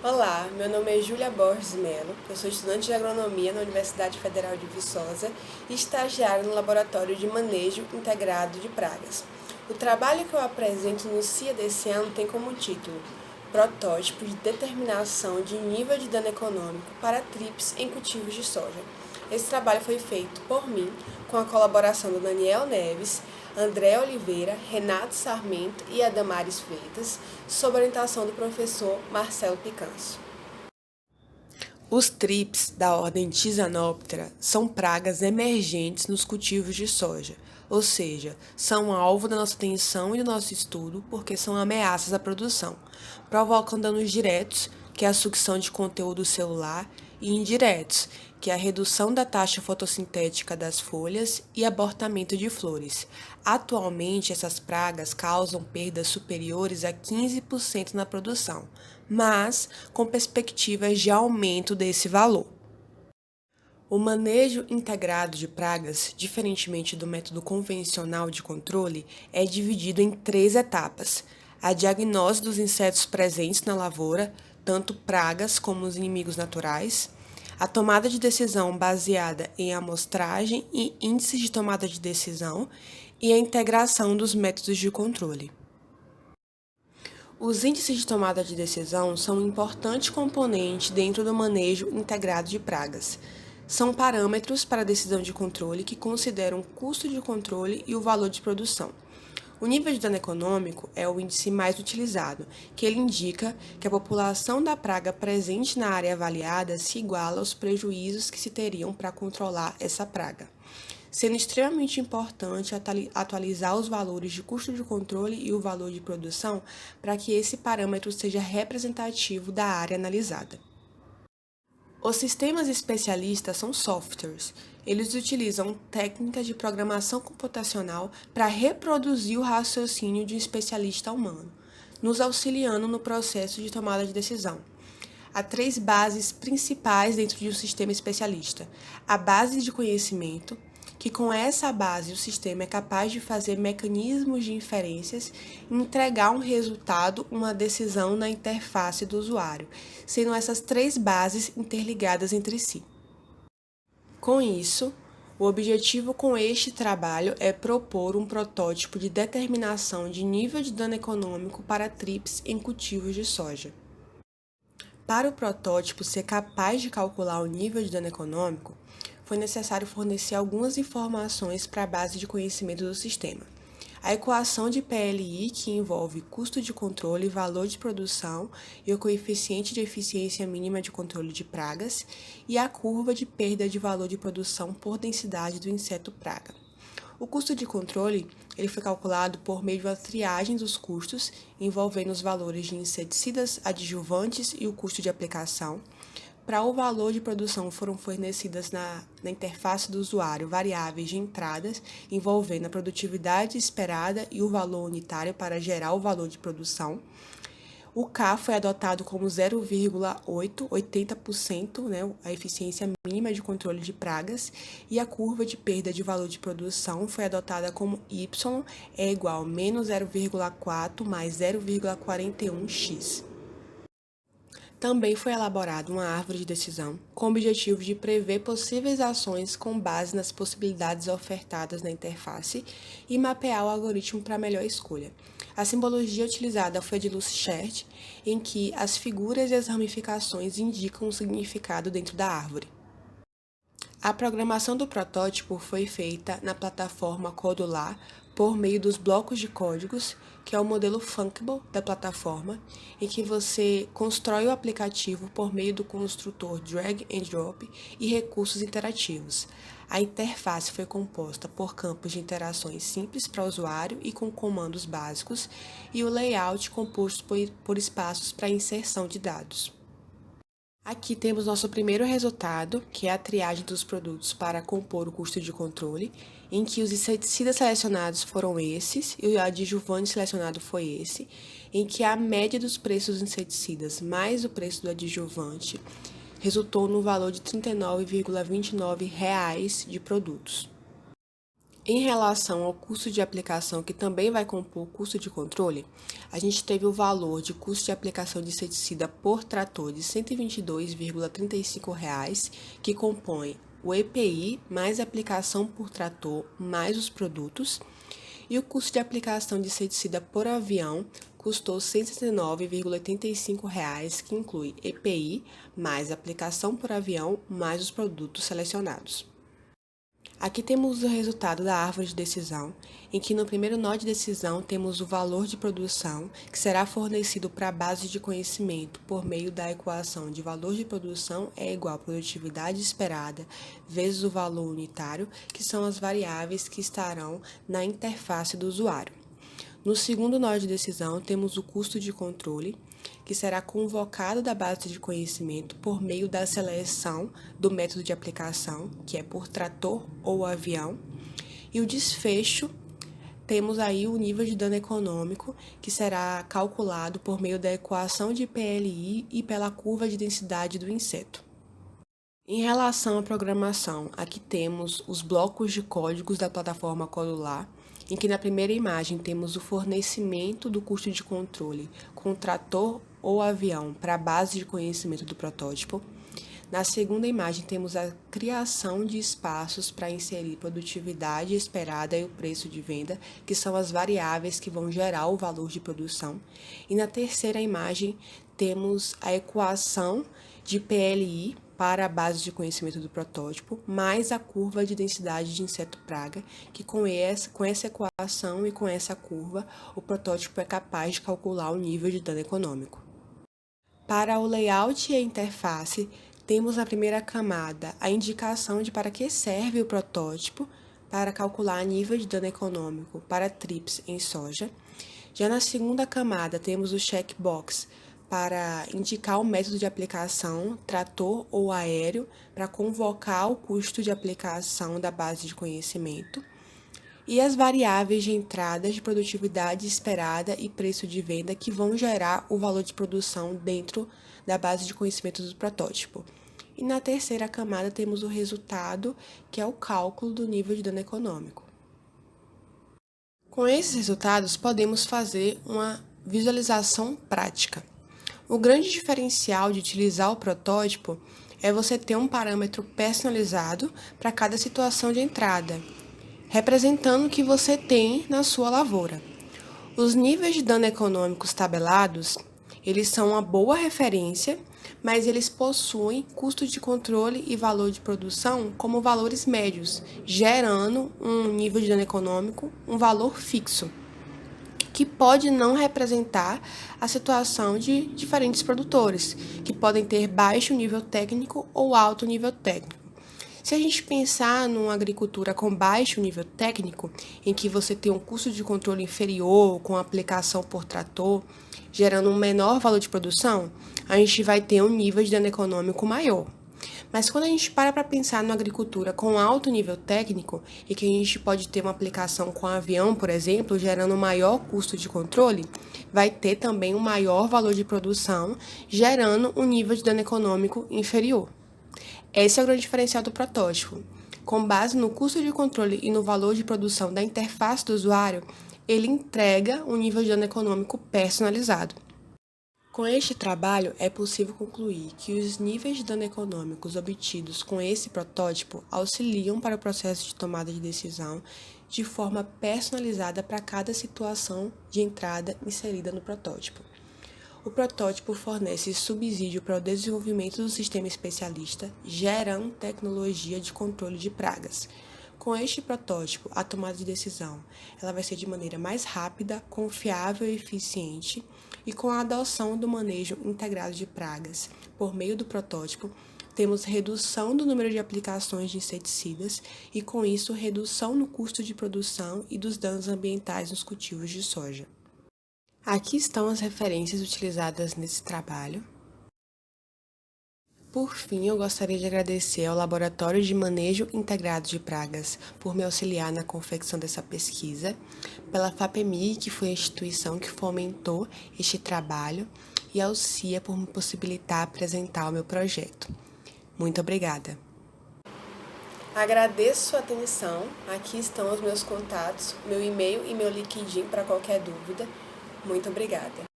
Olá, meu nome é Júlia Borges Melo, eu sou estudante de agronomia na Universidade Federal de Viçosa e estagiária no Laboratório de Manejo Integrado de Pragas. O trabalho que eu apresento no CIA desse ano tem como título Protótipo de determinação de nível de dano econômico para TRIPS em cultivos de soja. Esse trabalho foi feito por mim, com a colaboração do Daniel Neves, André Oliveira, Renato Sarmento e Adamares Freitas, sob orientação do professor Marcelo Picanso. Os TRIPS da ordem Tisanoptera são pragas emergentes nos cultivos de soja, ou seja, são alvo da nossa atenção e do nosso estudo porque são ameaças à produção, provocam danos diretos, que é a sucção de conteúdo celular, e indiretos, que é a redução da taxa fotossintética das folhas e abortamento de flores. Atualmente, essas pragas causam perdas superiores a 15% na produção, mas com perspectivas de aumento desse valor. O manejo integrado de pragas, diferentemente do método convencional de controle, é dividido em 3 etapas: a diagnose dos insetos presentes na lavoura, tanto pragas como os inimigos naturais, a tomada de decisão baseada em amostragem e índices de tomada de decisão e a integração dos métodos de controle. Os índices de tomada de decisão são um importante componente dentro do manejo integrado de pragas. São parâmetros para a decisão de controle que consideram o custo de controle e o valor de produção. O nível de dano econômico é o índice mais utilizado, que ele indica que a população da praga presente na área avaliada se iguala aos prejuízos que se teriam para controlar essa praga, sendo extremamente importante atualizar os valores de custo de controle e o valor de produção para que esse parâmetro seja representativo da área analisada. Os sistemas especialistas são softwares. Eles utilizam técnicas de programação computacional para reproduzir o raciocínio de um especialista humano, nos auxiliando no processo de tomada de decisão. Há 3 bases principais dentro de um sistema especialista: a base de conhecimento, que com essa base o sistema é capaz de fazer mecanismos de inferências e entregar um resultado, uma decisão na interface do usuário, sendo essas 3 bases interligadas entre si. Com isso, o objetivo com este trabalho é propor um protótipo de determinação de nível de dano econômico para TRIPS em cultivos de soja. Para o protótipo ser capaz de calcular o nível de dano econômico, foi necessário fornecer algumas informações para a base de conhecimento do sistema. A equação de PLI, que envolve custo de controle, valor de produção e o coeficiente de eficiência mínima de controle de pragas, e a curva de perda de valor de produção por densidade do inseto praga. O custo de controle ele foi calculado por meio da triagem dos custos, envolvendo os valores de inseticidas adjuvantes e o custo de aplicação. Para o valor de produção foram fornecidas na interface do usuário variáveis de entradas, envolvendo a produtividade esperada e o valor unitário para gerar o valor de produção. O K foi adotado como 0,80%, a eficiência mínima de controle de pragas, e a curva de perda de valor de produção foi adotada como Y é igual a menos 0,4 mais 0,41x. Também foi elaborada uma árvore de decisão com o objetivo de prever possíveis ações com base nas possibilidades ofertadas na interface e mapear o algoritmo para melhor escolha. A simbologia utilizada foi a de Lucy Chert, em que as figuras e as ramificações indicam um significado dentro da árvore. A programação do protótipo foi feita na plataforma Codular por meio dos blocos de códigos, que é o modelo Funkable da plataforma, em que você constrói o aplicativo por meio do construtor Drag and Drop e recursos interativos. A interface foi composta por campos de interações simples para o usuário e com comandos básicos, e o layout composto por espaços para inserção de dados. Aqui temos nosso primeiro resultado, que é a triagem dos produtos para compor o custo de controle, em que os inseticidas selecionados foram esses e o adjuvante selecionado foi esse, em que a média dos preços dos inseticidas mais o preço do adjuvante resultou no valor de R$ 39,29 de produtos. Em relação ao custo de aplicação, que também vai compor o custo de controle, a gente teve o valor de custo de aplicação de inseticida por trator de R$ 122,35, que compõe o EPI mais a aplicação por trator mais os produtos, e o custo de aplicação de inseticida por avião custou R$ 169,85, que inclui EPI mais aplicação por avião mais os produtos selecionados. Aqui temos o resultado da árvore de decisão, em que no primeiro nó de decisão temos o valor de produção, que será fornecido para a base de conhecimento por meio da equação de valor de produção é igual a produtividade esperada vezes o valor unitário, que são as variáveis que estarão na interface do usuário. No segundo nó de decisão, temos o custo de controle, que será convocado da base de conhecimento por meio da seleção do método de aplicação, que é por trator ou avião. E o desfecho, temos aí o nível de dano econômico, que será calculado por meio da equação de PLI e pela curva de densidade do inseto. Em relação à programação, aqui temos os blocos de códigos da plataforma Codular, em que na primeira imagem temos o fornecimento do custo de controle com trator ou avião para a base de conhecimento do protótipo. Na segunda imagem temos a criação de espaços para inserir produtividade esperada e o preço de venda, que são as variáveis que vão gerar o valor de produção. E na terceira imagem temos a equação de PLI para a base de conhecimento do protótipo, mais a curva de densidade de inseto-praga, que com essa equação e com essa curva, o protótipo é capaz de calcular o nível de dano econômico. Para o layout e a interface, temos na primeira camada a indicação de para que serve o protótipo, para calcular nível de dano econômico para TRIPS em soja. Já na segunda camada, temos o checkbox para indicar o método de aplicação, trator ou aéreo, para convocar o custo de aplicação da base de conhecimento, e as variáveis de entrada de produtividade esperada e preço de venda que vão gerar o valor de produção dentro da base de conhecimento do protótipo. E na terceira camada temos o resultado, que é o cálculo do nível de dano econômico. Com esses resultados, podemos fazer uma visualização prática. O grande diferencial de utilizar o protótipo é você ter um parâmetro personalizado para cada situação de entrada, representando o que você tem na sua lavoura. Os níveis de dano econômicos tabelados, eles são uma boa referência, mas eles possuem custo de controle e valor de produção como valores médios, gerando um nível de dano econômico, um valor fixo, que pode não representar a situação de diferentes produtores, que podem ter baixo nível técnico ou alto nível técnico. Se a gente pensar numa agricultura com baixo nível técnico, em que você tem um custo de controle inferior, com aplicação por trator, gerando um menor valor de produção, a gente vai ter um nível de dano econômico maior. Mas quando a gente para pensar numa agricultura com alto nível técnico e que a gente pode ter uma aplicação com avião, por exemplo, gerando um maior custo de controle, vai ter também um maior valor de produção, gerando um nível de dano econômico inferior. Esse é o grande diferencial do protótipo. Com base no custo de controle e no valor de produção da interface do usuário, ele entrega um nível de dano econômico personalizado. Com este trabalho, é possível concluir que os níveis de dano econômicos obtidos com esse protótipo auxiliam para o processo de tomada de decisão de forma personalizada para cada situação de entrada inserida no protótipo. O protótipo fornece subsídio para o desenvolvimento do sistema especialista, gerando tecnologia de controle de pragas. Com este protótipo, a tomada de decisão ela vai ser de maneira mais rápida, confiável e eficiente, e com a adoção do manejo integrado de pragas por meio do protótipo, temos redução do número de aplicações de inseticidas e, com isso, redução no custo de produção e dos danos ambientais nos cultivos de soja. Aqui estão as referências utilizadas nesse trabalho. Por fim, eu gostaria de agradecer ao Laboratório de Manejo Integrado de Pragas por me auxiliar na confecção dessa pesquisa, pela FAPEMIG, que foi a instituição que fomentou este trabalho, e ao CIA por me possibilitar apresentar o meu projeto. Muito obrigada! Agradeço sua atenção. Aqui estão os meus contatos, meu e-mail e meu LinkedIn para qualquer dúvida. Muito obrigada.